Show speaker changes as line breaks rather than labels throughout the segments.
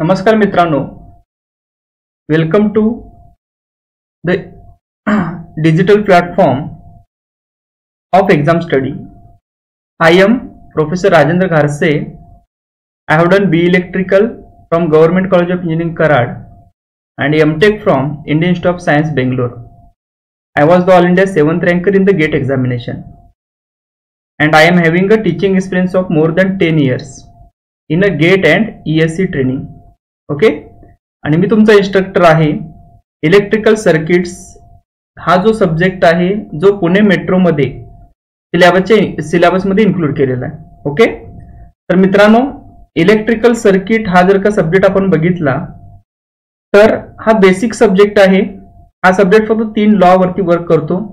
नमस्कार मित्रांनो, welcome to the digital platform of exam study. I am Professor Rajendra Gharse. I have done BE Electrical from Government College of Engineering Karad and MTech from Indian Institute of Science Bangalore. I was the All India 7th ranker in the GATE examination and I am having a teaching experience of more than 10 years in a GATE and ESC training. Okay, आणि मी तुमचा instructor आहे. Electrical circuits हा जो subject आहे जो Pune metro मध्ये syllabus मध्ये include केलेला आहे. ओके, तर मित्रांनो, इलेक्ट्रिकल सर्किट हा जर का सब्जेक्ट आपण बघितला तर हा बेसिक सब्जेक्ट आहे. हा सब्जेक्ट फक्त 3 लॉ वरती वर्क करतो: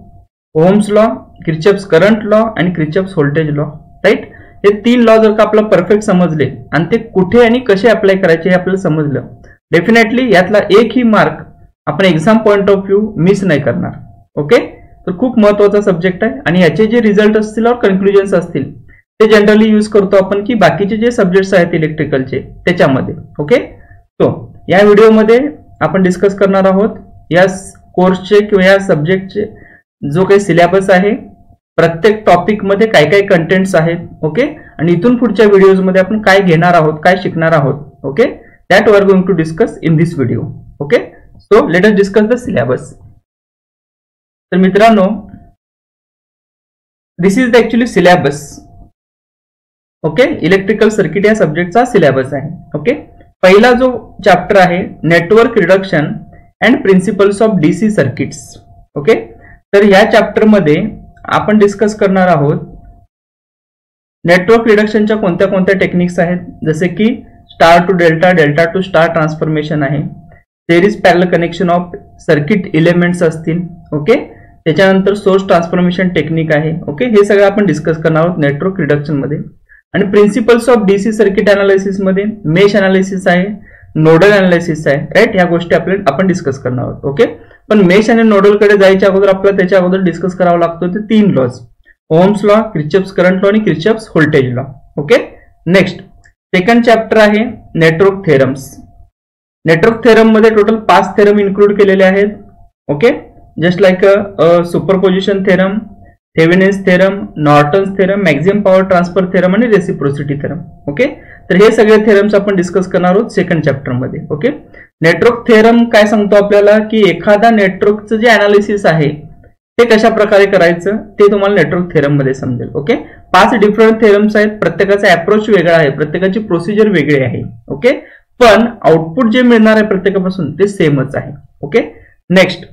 Ohm's law, Kirchhoff's current law आणि किर्चॉफ्स व्होल्टेज लॉ. राईट, हे 3 लॉ जर का आपल्याला परफेक्ट समजले आणि ते कुठे आणि कसे अप्लाय करायचे हे आपल्याला समजलं, डेफिनेटली यातला एकही मार्क आपण exam point of view miss नाही करणार. ओके, तर खूप महत्त्वाचा सब्जेक्ट आहे आणि याचे जे रिझल्ट असतील और कन्क्लुजन्स असतील ते जनरली यूज करतो आपण की बाकीचे जे सब्जेक्ट्स आहेत इलेक्ट्रिकलचे त्याच्यामध्ये. ओके, तो या व्हिडिओमध्ये आपण डिस्कस करणार आहोत या कोर्सचे किंवा या सब्जेक्टचे जो काही सिलेबस आहे, प्रत्येक टॉपिक मध्ये काय काय कंटेंट्स आहेत. ओके, आणि इथून पुढच्या व्हिडिओज मध्ये आपण काय घेणार आहोत, काय शिकणार आहोत. Okay, that we are going to discuss in this video. Okay, so let us discuss the syllabus. तर मित्रांनो, this is the actually syllabus. Okay, electrical circuit या सब्जेक्टचा सिलेबस आहे. ओके, पहिला जो चॅप्टर आहे network reduction and principles of DC circuits. Okay, तर या चॅप्टर मध्ये आपण डिस्कस करणार आहोत नेटवर्क रिडक्शनच्या कोणत्या कोणत्या टेक्निक्स आहेत, जसे की star to delta, delta to star transformation आहे, series parallel connection of circuit elements असतील. ओके, त्याच्यानंतर सोर्स ट्रान्सफॉर्मेशन टेक्निक आहे. ओके, हे सगळं आपण डिस्कस करणार आहोत नेटवर्क रिडक्शन मध्ये. आणि principles of DC circuit analysis मध्ये मेश अनालिसिस आहे, नोडल अनालिसिस आहे. राईट, ह्या गोष्टी आपण डिस्कस करणार आहोत. ओके, पण मेश आणि नोडल कडे जायच्या अगोदर आपल्याला त्याच्या अगोदर डिस्कस करावं लागतो ते 3 laws: Ohm's law, Kirchhoff's current law आणि Kirchhoff's voltage law. Okay, next second chapter आहे नेटवर्क थेरम्स. नेटवर्क थेरम मध्ये टोटल 5 थेरम इन्क्लूड केलेले आहेत. Okay, just like superposition theorem, Thevenin's theorem, Norton's theorem, maximum power transfer theorem आणि reciprocity theorem. Okay, तर हे सगळे theorems आपण discuss करणार आहोत सेकंड चॅप्टर मध्ये. ओके, नेटवर्क थेरम काय सांगतो आपल्याला की एखादा नेटवर्कचं जे अनालिसिस आहे ते कशा प्रकारे करायचं ते तुम्हाला नेटवर्क थेरम मध्ये समजेल. ओके, 5 डिफरंट थेरम्स आहेत, प्रत्येकाचा अप्रोच वेगळा आहे, प्रत्येकाची प्रोसिजर वेगळी आहे. ओके, पण आउटपुट जे मिळणार आहे प्रत्येकापासून ते सेमच आहे. ओके, नेक्स्ट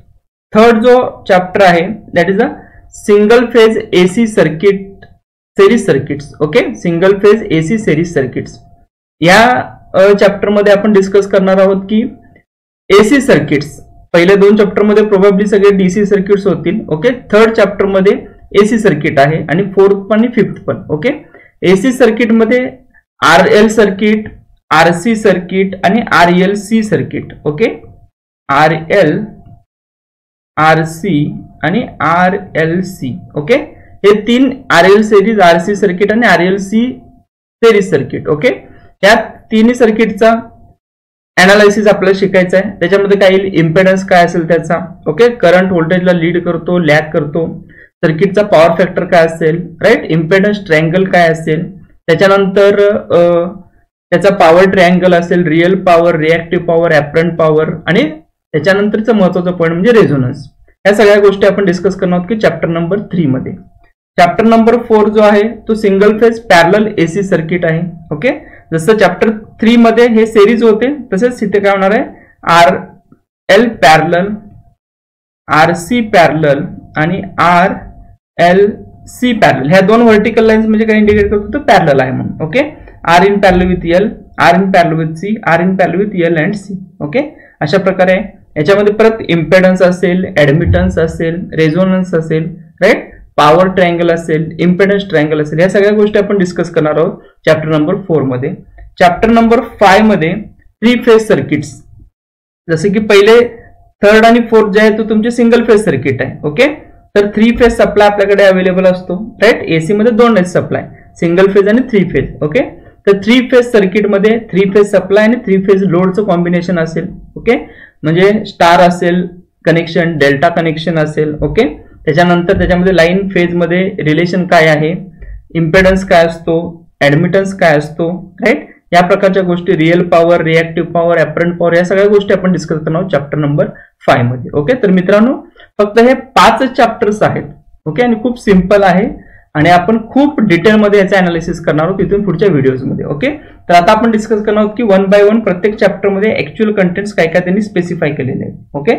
थर्ड जो चॅप्टर आहे that is a single phase AC circuit series circuits. Okay, single phase AC series circuits या चॅप्टर मध्ये आपण डिस्कस करणार आहोत की एसी सर्किट्स. पहिल्या 2 चॅप्टर मध्ये प्रोबॅबली सगळे डीसी सर्किट्स होतील. ओके, थर्ड चॅप्टर मध्ये एसी सर्किट आहे आणि फोर्थ आणि फिफ्थ पण. ओके, एसी सर्किट मध्ये आरएल सर्किट, आरसी सर्किट आणि RLC circuit. Okay, RL, RC आणि आरएलसी. ओके, हे 3 आरएल सिरीज, आरसी सर्किट आणि आरएलसी सिरीज सर्किट. ओके, या 3 सर्किटचा अनालिसिस आपल्याला शिकायचं आहे. त्याच्यामध्ये काय येईल, इम्पेडन्स काय असेल त्याचा. ओके, करंट व्होल्टेजला लीड करतो, लॅग करतो, सर्किटचा पॉवर फॅक्टर काय असेल, राईट, इम्पेडन्स ट्रायंगल काय असेल, त्याच्यानंतर त्याचा पॉवर ट्रायंगल असेल, real power, reactive power, apparent power आणि त्याच्यानंतरचा महत्वाचा पॉईंट म्हणजे रेझोनन्स. या सगळ्या गोष्टी आपण डिस्कस करणार आहोत की चॅप्टर नंबर 3 मध्ये. चॅप्टर नंबर 4 जो आहे तो single phase parallel AC circuit आहे. ओके, जसं चॅप्टर 3 मध्ये हे सिरीज होते तसेच इथे काय होणार आहे, R L parallel, RC parallel आणि आर एल सी पॅरलल. ह्या 2 व्हर्टिकल लाईन्स म्हणजे काय इंडिकेट करतो, तर पॅरलल आहे म्हणून. Okay, R in parallel with L, R in parallel with C, R in parallel with L and C. Okay, अशा प्रकारे याच्यामध्ये परत इम्पेडन्स असेल, ऍडमिटन्स असेल, रेझोनन्स असेल, राईट, पॉवर ट्रायंगल असेल, इम्पेडन्स ट्रायंगल असेल, या सगळ्या गोष्टी आपण डिस्कस करणार आहोत चॅप्टर नंबर 4 मध्ये. चॅप्टर नंबर 5 मध्ये 3 फेज सर्किट्स, जसे की पहिले, थर्ड आणि फोर्थ जे आहे तो तुमचे सिंगल फेज सर्किट आहे. ओके, तर 3 फेज सप्लाय आपल्याकडे अवेलेबल असतो. राईट, एसी मध्ये 2 सप्लाय, सिंगल फेज आणि 3 फेज. ओके, तर 3 फेज सर्किटमध्ये 3 फेज सप्लाय आणि 3 फेज लोडचं कॉम्बिनेशन असेल. ओके, म्हणजे स्टार असेल कनेक्शन, डेल्टा कनेक्शन असेल. ओके, त्याच्यानंतर त्याच्यामध्ये लाईन फेज मध्ये रिलेशन काय आहे, इम्पेडन्स काय असतो, ऍडमिटन्स काय असतो, राईट. या प्रकारच्या गोष्टी, real power, reactive power, apparent power, या सगळ्या गोष्टी आपण डिस्कस करणार आहोत चॅप्टर नंबर 5 मध्ये. ओके, तर मित्रांनो फक्त हे 5 चॅप्टर्स आहेत. ओके, आणि खूप सिंपल आहे आणि आपण खूप डिटेलमध्ये याचे अनालिसिस करणार आहोत तिथून पुढच्या व्हिडिओजमध्ये. ओके, तर आता आपण डिस्कस करणार आहोत की 1 बाय 1 प्रत्येक चॅप्टरमध्ये ऍक्च्युअल कंटेंट्स काय काय त्यांनी स्पेसिफाय केलेले आहेत. ओके,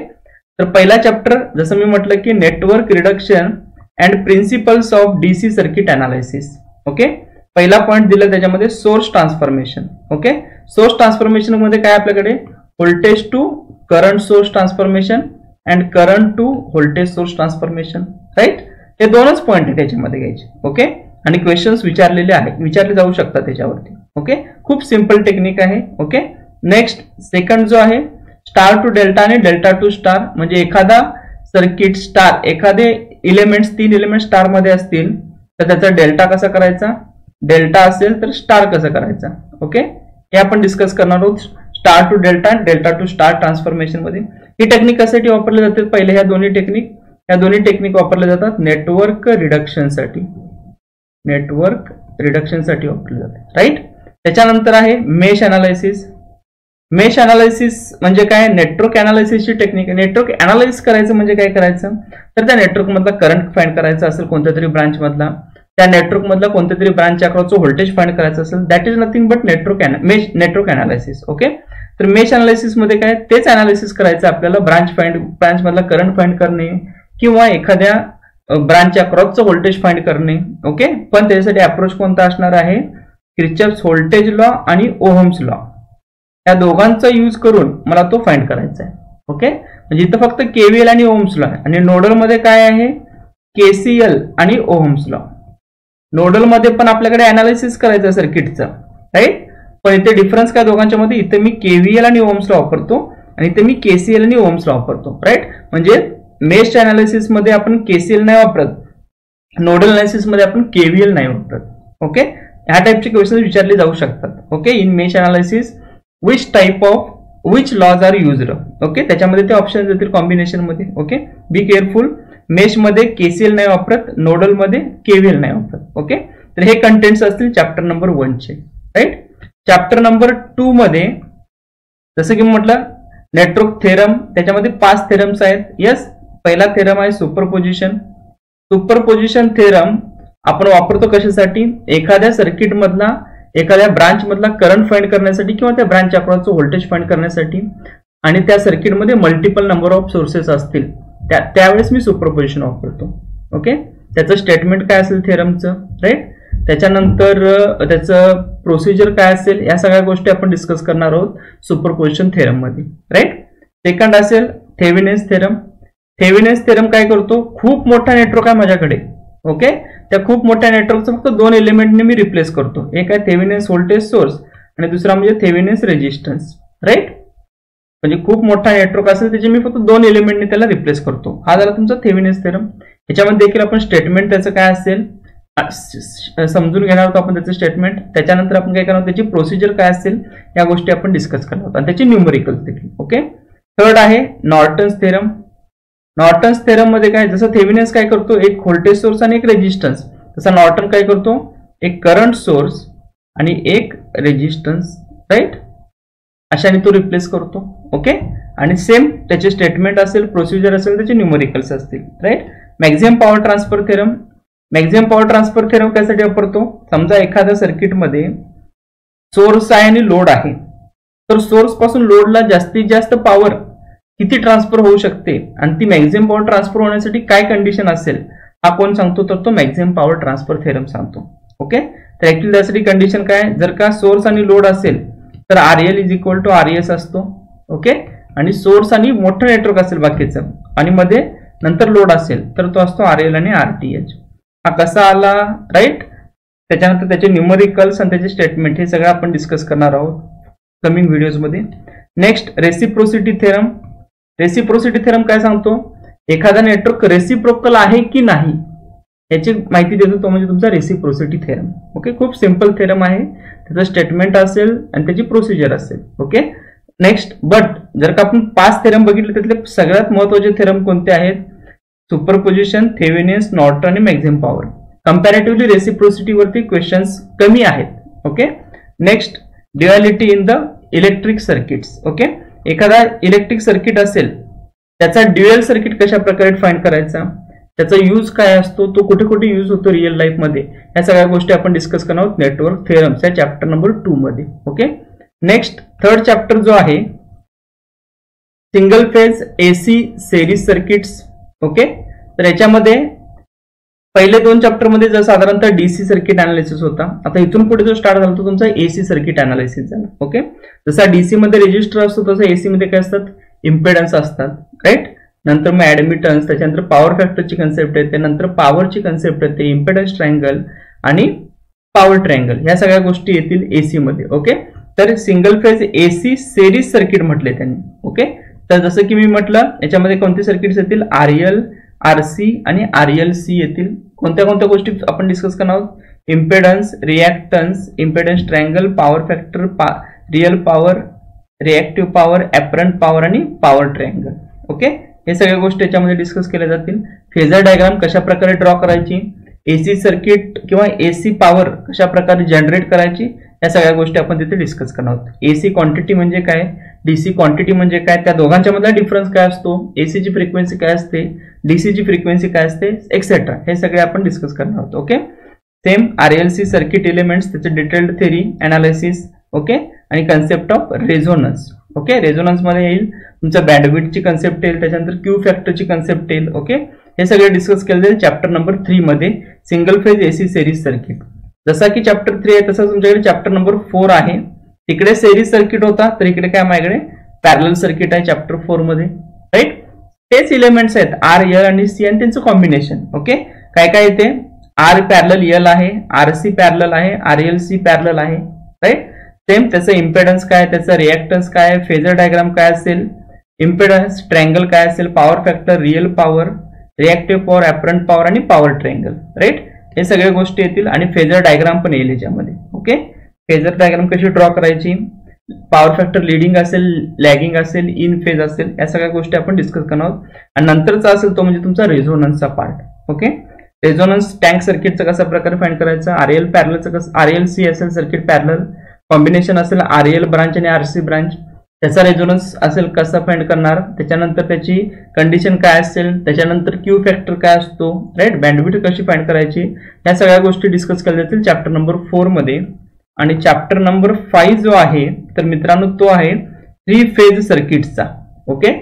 तर पहिला चॅप्टर जसं मी म्हटलं की network reduction and principles of DC circuit analysis. Okay, पहिला पॉइंट दिला त्याच्यामध्ये source transformation. Okay, source transformation मध्ये काय आपल्याकडे voltage to current source transformation and current to voltage source transformation, right. हे दोनच पॉइंट आहे त्याच्यामध्ये घ्यायचे. ओके, आणि क्वेश्चन्स विचारले जाऊ शकतात त्याच्यावरती. ओके, खूप सिंपल टेक्निक आहे. ओके, नेक्स्ट सेकंड जो आहे स्टार टू डेल्टा आणि डेल्टा टू स्टार, म्हणजे एखादा सर्किट स्टार, एखादे इलेमेंट्स 3 एलिमेंट स्टार मध्ये असतील तर त्याचा डेल्टा कसा करायचा, डेल्टा असेल तर स्टार कसं करायचा. ओके, हे आपण डिस्कस करणार आहोत स्टार टू डेल्टा आणि डेल्टा टू स्टार ट्रान्सफॉर्मेशन मध्ये. ही टेक्निक कशासाठी वापरली जाते, पहिले ह्या दोन्ही टेक्निक वापरल्या जातात नेटवर्क रिडक्शनसाठी वापरले जाते, राईट. त्याच्यानंतर आहे मेश अनालिसिस. मेश अनालिसिस म्हणजे काय, नेटवर्क अनालिसिसची टेक्निक. नेटवर्क अनालाइज करायचं म्हणजे काय करायचं, तर त्या नेटवर्क मधला करंट फाइंड करायचा असेल कोणत्या तरी ब्रांच मधला, त्या नेटवर्क मधला कोणत्या तरी ब्रांचच्या अक्रॉसचं व्होल्टेज फाइंड करायचं असेल, that is nothing but network analysis. Okay, तर मेश अनालिसिस मध्ये काय, तेच अनालिसिस करायचं आपल्याला, ब्रांच मधला करंट फाइंड करणे किंवा एखाद्या ब्रांचच्या अक्रॉसचं व्होल्टेज फाइंड करणे. ओके, पण त्याच्यासाठी अप्रोच कोणता असणार आहे, किर्चॉफ्स व्होल्टेज लॉ आणि ओहम्स लॉ, या दोघांचा यूज करून मला तो फाइंड करायचा आहे. ओके, म्हणजे इथं फक्त केव्हीएल आणि ओहम्स लॉ आहे, आणि नोडल मध्ये काय आहे, केसीएल आणि ओहम्स लॉ. नोडल मध्ये पण आपल्याकडे अनालिसिस करायचं सर्किटचं, राईट. पण इथे डिफरन्स काय दोघांच्या मध्ये, इथे मी केव्हीएल आणि ओहम्स लॉ वापरतो आणि इथे मी केसीएल आणि ओहम्स लॉ वापरतो, राईट. म्हणजे मेश अनालिसिस मध्ये आपण केसीएल नाही वापरत, नोडल अनालिसिस मध्ये आपण केव्हीएल नाही वापरत. ओके, ह्या टाइपचे क्वेश्चन विचारले जाऊ शकतात. Okay, in mesh analysis which laws are used. Okay, त्याच्यामध्ये ते ऑप्शन देतील कॉम्बिनेशन मध्ये. Okay, be careful. मेश मध्ये केसीएल नाही वापरत, नोडल मध्ये केव्हीएल नाही वापरत. ओके, तर हे कंटेंट्स असतील चॅप्टर नंबर 1 चे, राईट. चॅप्टर नंबर 2 मध्ये जसं की म्हटलं नेटवर्क थेरम, त्याच्यामध्ये 5 थेरम्स आहेत. यस, पहिला थेरम आहे सुपरपोजिशन. सुपरपोजिशन थेरम आपण वापरतो कशासाठी, एखाद्या सर्किट मधला, एखाद्या ब्रांच मधला करंट फाइंड करण्यासाठी किंवा त्या ब्रांचच्या अक्रॉसचं व्होल्टेज फाइंड करण्यासाठी, आणि त्या सर्किटमध्ये मल्टिपल नंबर ऑफ सोर्सेस असतील त्यावेळेस मी सुपरपोजिशन वापरतो. ओके, त्याचं स्टेटमेंट काय असेल थेरमचं, राईट. त्याच्यानंतर त्याचं प्रोसिजर काय असेल, या सगळ्या गोष्टी आपण डिस्कस करणार आहोत सुपरपोजिशन थेरम मध्ये, राईट. सेकंड असेल थेवेनिन्स थेरम. थेवेनिन्स थेरम काय करतो, खूप मोठा नेटवर्क आहे माझ्याकडे. ओके, त्या खूप मोठ्या नेटवर्कचं फक्त 2 एलिमेंटने मी रिप्लेस करतो. एक आहे थेवेनिन्स व्होल्टेज सोर्स आणि दुसरा म्हणजे थेवेनिन्स रेजिस्टन्स, राईट. म्हणजे खूप मोठा नेटवर्क असेल त्याचे मी फक्त 2 एलिमेंटने त्याला रिप्लेस करतो. हा झाला तुमचा थेवेनिन्स थेरम. याच्यामध्ये देखील आपण स्टेटमेंट त्याचं काय असेल समजून घेणार आहोत आपण त्याचं स्टेटमेंट. त्याच्यानंतर आपण काय करणार, त्याची प्रोसिजर काय असेल या गोष्टी आपण डिस्कस करणार आहोत आणि त्याची न्यूमरिकल्स देखील. ओके, थर्ड आहे नॉर्टन्स थेरम. नॉर्टन्स थेरम मध्ये काय, जसं थेवेनिन्स काय करतो, एक व्होल्टेज सोर्स आणि एक रेजिस्टन्स, तसा नॉर्टन काय करतो, एक करंट सोर्स आणि एक रेजिस्टन्स, राईट. अशाने तो रिप्लेस करतो. ओके, आणि सेम त्याचे स्टेटमेंट असेल, प्रोसिजर असेल, त्याचे न्यूमरिकल्स असतील, right. Maximum power transfer theorem. Maximum power transfer theorem कशासाठी वापरतो, समजा एखाद्या सर्किटमध्ये सोर्स आहे आणि लोड आहे, तर सोर्स पासून लोडला जास्तीत जास्त पॉवर किती ट्रान्सफर होऊ शकते आणि ती मॅक्झिमम पॉवर ट्रान्सफर होण्यासाठी काय कंडिशन असेल हा कोण सांगतो, तर तो मॅक्झिमम पॉवर ट्रान्सफर थेरम सांगतो. ओके, तर ऍक्च्युअली त्यासाठी कंडिशन काय, जर का सोर्स आणि लोड असेल तर RL is equal to RES असतो. ओके, आणि सोर्स आणि मोठं नेटवर्क असेल बाकीचं आणि मध्ये नंतर लोड असेल तर तो असतो RL आणि RTH. हा कसा आला, राईट. त्याच्यानंतर त्याचे न्यूमरिकल्स आणि त्याचे स्टेटमेंट हे सगळं आपण डिस्कस करणार आहोत कमिंग व्हिडिओज मध्ये. Next reciprocity theorem. Reciprocity theorem काय सांगतो, एखादा नेटवर्क रेसिप्रोकल आहे की नाही याची माहिती देतो तो म्हणजे तुमचा रेसिप्रोसिटी थेरम. ओके, खूप सिंपल थेरम आहे, त्याचं स्टेटमेंट असेल आणि त्याची प्रोसिजर असेल. Okay, next. बट जर का आपण 5 थेरम बघितले त्यातले सगळ्यात महत्त्वाचे थेरम कोणते आहेत? सुपरपोजिशन, थेवेनियन्स, नॉर्टन आणि मॅक्झिमम पॉवर. कंपॅरेटिव्हली रेसिप्रोसिटी वरती क्वेश्चन्स कमी आहेत. Okay, next. Duality in the electric circuits. Okay, एखादा इलेक्ट्रिक सर्किट असेल त्याचा ड्युअल सर्किट कशा प्रकारे फाइंड करायचा, त्याचा यूज काय असतो, तो कुठे कुठे यूज होतो रिअल लाईफ मध्ये, या सगळ्या गोष्टी आपण डिस्कस करणार आहोत नेटवर्क थेरम्स या चॅप्टर नंबर 2 मध्ये. Okay, next. थर्ड चॅप्टर जो आहे single phase AC series circuits. Okay, तर याच्यामध्ये पहिले 2 चॅप्टर मध्ये जर साधारणतः डीसी सर्किट अनालिसिस होता, आता इथून पुढे जो स्टार्ट झाला तो तुमचा एसी सर्किट अनालिसिस झाला. ओके, जसा डीसी मध्ये रेजिस्टर असतो तसं एसी मध्ये काय असतात? इम्पेडन्स असतात, राईट. नंतर मग ऍडमिटन्स, त्याच्यानंतर पॉवर फॅक्टरची कन्सेप्ट येते, नंतर पॉवरची कन्सेप्ट येते, इम्पेडन्स ट्रायंगल आणि पॉवर ट्रायंगल, ह्या सगळ्या गोष्टी येतील एसी मध्ये. ओके, तर single phase AC series circuit म्हटले त्यांनी. ओके, तर जसं की मी म्हटलं याच्यामध्ये कोणते सर्किट्स येतील? आरएल, आरसी आणि आरएलसी येतील. कोणत्या कोणत्या गोष्टी आपण डिस्कस करणार आहोत? Impedance, reactance, impedance triangle, power factor, real power, reactive power, apparent power आणि पॉवर ट्रायंगल. ओके, हे सगळ्या गोष्टी याच्यामध्ये डिस्कस केल्या जातील. फेजर डायग्राम कशा प्रकारे ड्रॉ करायची, एसी सर्किट किंवा एसी पॉवर कशा प्रकारे जनरेट करायची, या सगळ्या गोष्टी आपण तिथे डिस्कस करणार आहोत. एसी क्वांटिटी म्हणजे काय, डीसी क्वांटिटी म्हणजे काय, त्या दोघांच्या मधला डिफरन्स काय असतो, एसीची फ्रिक्वेन्सी काय असते, डीसीची फ्रिक्वेन्सी काय असते, एक्सेट्रा, हे सगळे आपण डिस्कस करणार आहोत. Okay, same RLC circuit elements, त्याचे डिटेल्ड थेरी अनालिसिस. ओके, आणि concept of resonance. Okay, resonance मध्ये येईल तुमच्या बँडविड्थची कन्सेप्ट येईल, त्याच्यानंतर क्यू फॅक्टरची कन्सेप्ट येईल. ओके, हे सगळे डिस्कस केले जाईल चॅप्टर नंबर 3 मध्ये single phase AC series circuit. जसा की चॅप्टर 3 आहे तसं तुमच्याकडे चॅप्टर नंबर 4 आहे. तिकडे सिरीज सर्किट होता, तर इकडे काय माझ्याकडे पॅरलल सर्किट आहे चॅप्टर 4 मध्ये, राईट. तेच एलिमेंट्स आहेत आर, एल आणि सी आणि त्यांचं कॉम्बिनेशन. ओके, काय काय येते? आर पॅरलल एल आहे, आरसी पॅरलल आहे, आरएलसी पॅरलल आहे, राईट. सेम त्याचं इम्पेडन्स काय, त्याचं रिॲक्टन्स काय, फेजर डायग्राम काय असेल, इम्पेडन्स ट्रायंगल काय असेल, power factor, real power, reactive power, apparent power आणि पॉवर ट्रायंगल, राईट. हे सगळ्या गोष्टी येतील आणि फेजर डायग्राम पण येईल याच्यामध्ये. ओके, फेजर डायग्राम कशी ड्रॉ करायची, पॉवर फॅक्टर लीडिंग असेल, लॅगिंग असेल, इन फेज असेल, या सगळ्या गोष्टी आपण डिस्कस करणार आहोत. आणि नंतरचा असेल तो म्हणजे तुमचा रेझोनन्सचा पार्ट. ओके, रेझोनन्स टँक सर्किटचं कसा प्रकारे फाइंड करायचं, आरएल पॅरललचं कसं, आरएलसी असेल सर्किट पॅरलल, कॉम्बिनेशन असेल आरएल ब्रांच आणि आरसी ब्रांच, त्याचा रेझोनन्स असेल कसा फाइंड करणार, त्याच्यानंतर त्याची कंडिशन काय असेल, त्याच्यानंतर क्यू फॅक्टर काय असतो, राईट, बँडविड्थ कशी फाइंड करायची, या सगळ्या गोष्टी डिस्कस केल्या जातील चॅप्टर नंबर 4 मध्ये. आणि चॅप्टर नंबर 5 जो आहे तर मित्रांनो तो आहे 3 फेज सर्किटचा. ओके,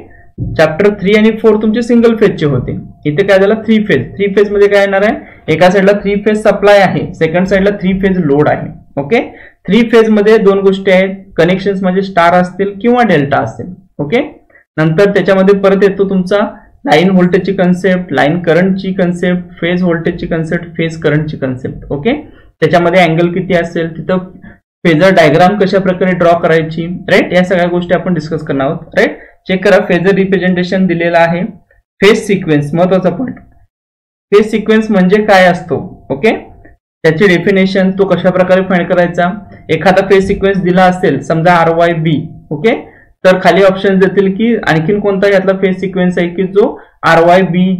चॅप्टर 3 आणि 4 तुमचे सिंगल फेजचे होते, इथे काय झालं 3 फेज. 3 फेज मध्ये काय येणार आहे, एका साईडला 3 फेज सप्लाय आहे, सेकंड साईडला 3 फेज लोड आहे. ओके, 3 फेज मध्ये 2 गोष्टी आहेत, कनेक्शन्स म्हणजे स्टार असतील किंवा डेल्टा असेल. ओके, नंतर त्याच्यामध्ये परत येतो तुमचा लाईन व्होल्टेजची कन्सेप्ट, लाईन करंटची कन्सेप्ट, फेज व्होल्टेजची कन्सेप्ट, फेज करंटची कन्सेप्ट. ओके, त्याच्यामध्ये अँगल किती असेल, तिथं फेजर डायग्राम कशा प्रकारे ड्रॉ करायची, राईट, या सगळ्या गोष्टी आपण डिस्कस करणार आहोत. राईट, चेक करा फेजर रिप्रेझेंटेशन दिलेलं आहे. फेज सिक्वेन्स महत्वाचा पॉईंट, फेज सिक्वेन्स म्हणजे काय असतो. ओके, त्याची डेफिनेशन, तो कशा प्रकारे फाइंड करायचा. एखादा फेज सिक्वेन्स दिला असेल समजा RYB. ओके, तर खाली ऑप्शन देतील की आणखीन कोणता यातला फेज सिक्वेन्स आहे की जो RYB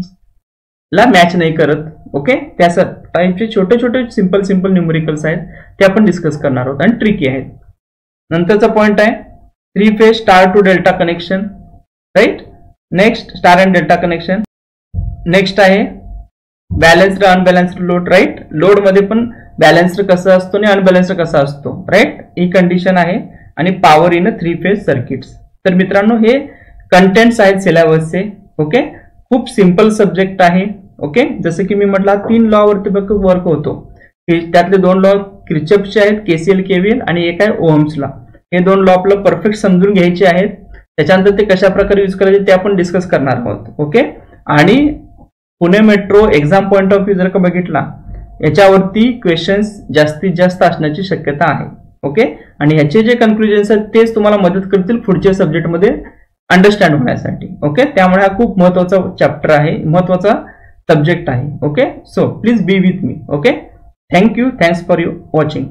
ला मॅच नाही करत. ओके, त्या टाइपचे छोटे छोटे सिंपल न्यूमेरिकल्स आहेत, ते आपण डिस्कस करणार आहोत आणि ट्रिकी आहेत. नंतरचा पॉइंट आहे 3 phase star to delta connection. Right, next star and delta connection. Next आहे balanced unbalanced load. Right, load मध्ये पण बॅलन्स्ड कसा असतो आणि अनबॅलन्स्ड कसा असतो. राईट, ही कंडिशन आहे. आणि पॉवर इन 3 फेज सर्किट्स. तर मित्रांनो हे कंटेंट्स आहेत सिलेबसचे. ओके, खूप सिंपल सब्जेक्ट आहे. ओके, जसं की मी म्हटलं 3 लॉ वरती वर्क होतो. त्यातले 2 लॉ किर्चॉफचे आहेत, KCL KVL, आणि एक आहे ओहम्स लॉ. हे 2 लॉ आपल्याला परफेक्ट समजून घ्यायचे आहेत. त्याच्यानंतर ते कशा प्रकारे यूज करायचे ते आपण डिस्कस करणार आहोत. ओके, आणि Pune metro exam point of view जर का बघितला याच्यावरती क्वेश्चन्स जास्तीत जास्त असण्याची शक्यता आहे. ओके, आणि ह्याचे जे कन्क्लुजन्स आहेत तेच तुम्हाला मदत करतील पुढच्या सब्जेक्टमध्ये अंडरस्टँड होण्यासाठी. ओके, त्यामुळे हा खूप महत्वाचा चॅप्टर आहे, महत्वाचा सब्जेक्ट आहे. Okay, so please be with me. Okay, thank you, thanks for you watching.